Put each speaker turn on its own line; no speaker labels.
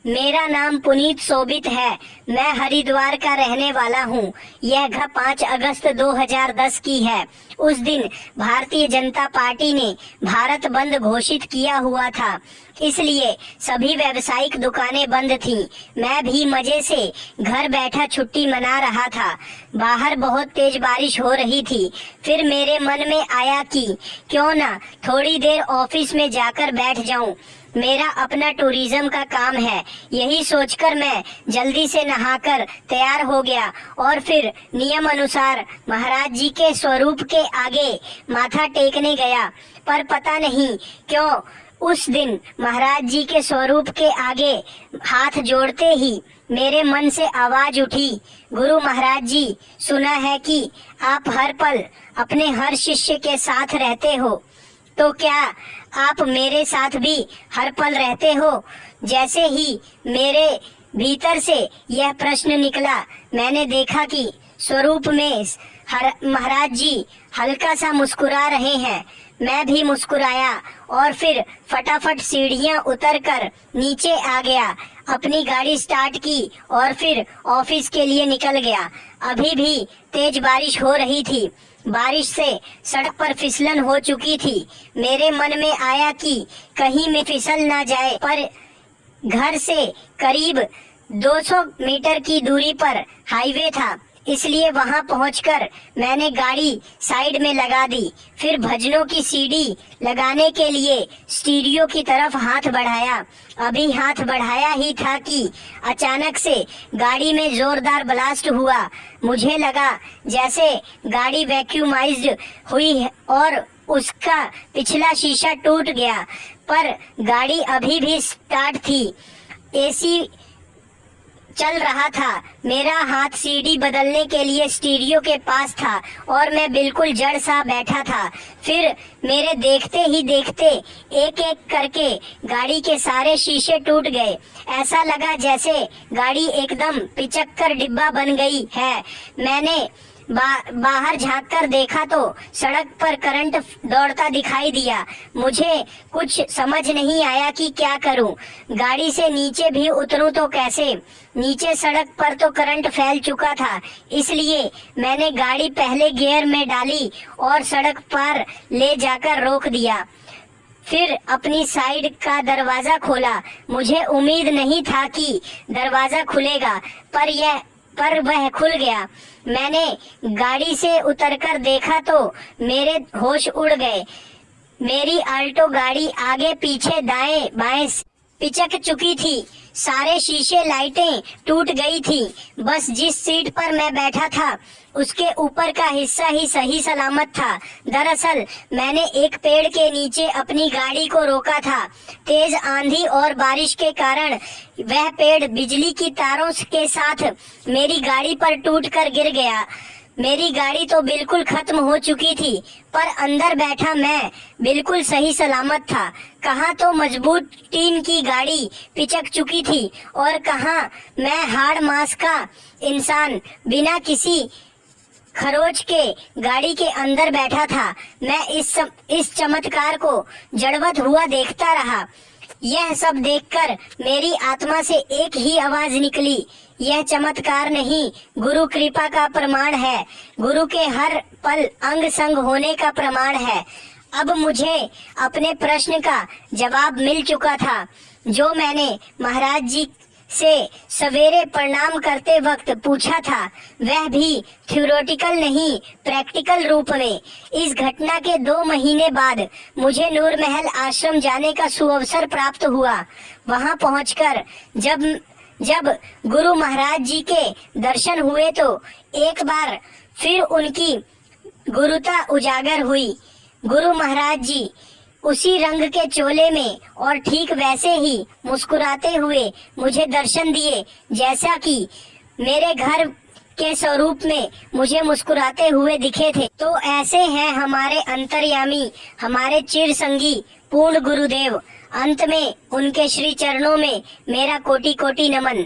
मेरा नाम पुनीत सोबित है। मैं हरिद्वार का रहने वाला हूँ। यह घटना 5 अगस्त 2010 की है। उस दिन भारतीय जनता पार्टी ने भारत बंद घोषित किया हुआ था, इसलिए सभी व्यावसायिक दुकानें बंद थीं। मैं भी मजे से घर बैठा छुट्टी मना रहा था। बाहर बहुत तेज बारिश हो रही थी। फिर मेरे मन में आया कि क्यों ना थोड़ी देर ऑफिस में जाकर बैठ जाऊं। मेरा अपना टूरिज्म का काम है। यही सोचकर मैं जल्दी से नहाकर तैयार हो गया और फिर नियम अनुसार महाराज जी के स्वरूप के आगे माथा टेकने गया। पर पता नहीं क्यों उस दिन महाराज जी के स्वरूप के आगे हाथ जोड़ते ही मेरे मन से आवाज उठी, गुरु महाराज जी, सुना है कि आप हर पल अपने हर शिष्य के साथ रहते हो, तो क्या आप मेरे साथ भी हर पल रहते हो? जैसे ही मेरे भीतर से यह प्रश्न निकला, मैंने देखा कि स्वरूप में महाराज जी हल्का सा मुस्कुरा रहे हैं। मैं भी मुस्कुराया और फिर फटाफट सीढ़ियां उतरकर नीचे आ गया, अपनी गाड़ी स्टार्ट की और फिर ऑफिस के लिए निकल गया। अभी भी तेज बारिश हो रही थी। बारिश से सड़क पर फिसलन हो चुकी थी। मेरे मन में आया कि कहीं मैं फिसल ना जाए, पर घर से करीब 200 मीटर की दूरी पर हाईवे था, इसलिए वहां पहुंचकर मैंने गाड़ी साइड में लगा दी। फिर भजनों की सीडी लगाने के लिए स्टीरियो की तरफ हाथ बढ़ाया। अभी हाथ बढ़ाया ही था कि अचानक से गाड़ी में जोरदार ब्लास्ट हुआ। मुझे लगा जैसे गाड़ी वैक्यूमाइज्ड हुई है और उसका पिछला शीशा टूट गया, पर गाड़ी अभी भी स्टार्ट थी। एसी चल रहा था। मेरा हाथ सीडी बदलने के लिए स्टीरियो के पास था और मैं बिल्कुल जड़ सा बैठा था। फिर मेरे देखते ही देखते एक एक करके गाड़ी के सारे शीशे टूट गए। ऐसा लगा जैसे गाड़ी एकदम पिचक्कर डिब्बा बन गई है। मैंने बाहर झांक कर देखा तो सड़क पर करंट दौड़ता दिखाई दिया। मुझे कुछ समझ नहीं आया कि क्या करूं। गाड़ी से नीचे भी उतरूं तो कैसे? नीचे सड़क पर तो करंट फैल चुका था, इसलिए मैंने गाड़ी पहले गियर में डाली और सड़क पर ले जाकर रोक दिया। फिर अपनी साइड का दरवाजा खोला। मुझे उम्मीद नहीं था कि दरवाजा खुलेगा, पर वह खुल गया। मैंने गाड़ी से उतरकर देखा तो मेरे होश उड़ गए। मेरी आल्टो गाड़ी आगे पीछे दाएं बाएं पिचक चुकी थी। सारे शीशे लाइटें टूट गई थी। बस जिस सीट पर मैं बैठा था उसके ऊपर का हिस्सा ही सही सलामत था। दरअसल मैंने एक पेड़ के नीचे अपनी गाड़ी को रोका था। तेज आंधी और बारिश के कारण वह पेड़ बिजली की तारों के साथ मेरी गाड़ी पर टूटकर गिर गया। मेरी गाड़ी तो बिल्कुल खत्म हो चुकी थी, पर अंदर बैठा मैं बिल्कुल सही सलामत था। कहाँ तो मजबूत टीन की गाड़ी पिचक चुकी थी और कहाँ मैं हाड़ मांस का इंसान बिना किसी खरोच के गाड़ी के अंदर बैठा था। मैं इस चमत्कार को जड़वत हुआ देखता रहा। यह सब देखकर मेरी आत्मा से एक ही आवाज निकली, यह चमत्कार नहीं, गुरु कृपा का प्रमाण है, गुरु के हर पल अंग संग होने का प्रमाण है। अब मुझे अपने प्रश्न का जवाब मिल चुका था, जो मैंने महाराज जी से सवेरे प्रणाम करते वक्त पूछा था, वह भी थ्योरेटिकल नहीं, प्रैक्टिकल रूप में। इस घटना के 2 महीने बाद मुझे नूर महल आश्रम जाने का सुअवसर प्राप्त हुआ। वहां पहुंचकर जब गुरु महाराज जी के दर्शन हुए तो एक बार फिर उनकी गुरुता उजागर हुई। गुरु महाराज जी उसी रंग के चोले में और ठीक वैसे ही मुस्कुराते हुए मुझे दर्शन दिए, जैसा कि मेरे घर के स्वरूप में मुझे मुस्कुराते हुए दिखे थे। तो ऐसे हैं हमारे अंतर्यामी, हमारे चिर संगी पूर्ण गुरुदेव। अंत में उनके श्री चरणों में मेरा कोटि कोटि नमन।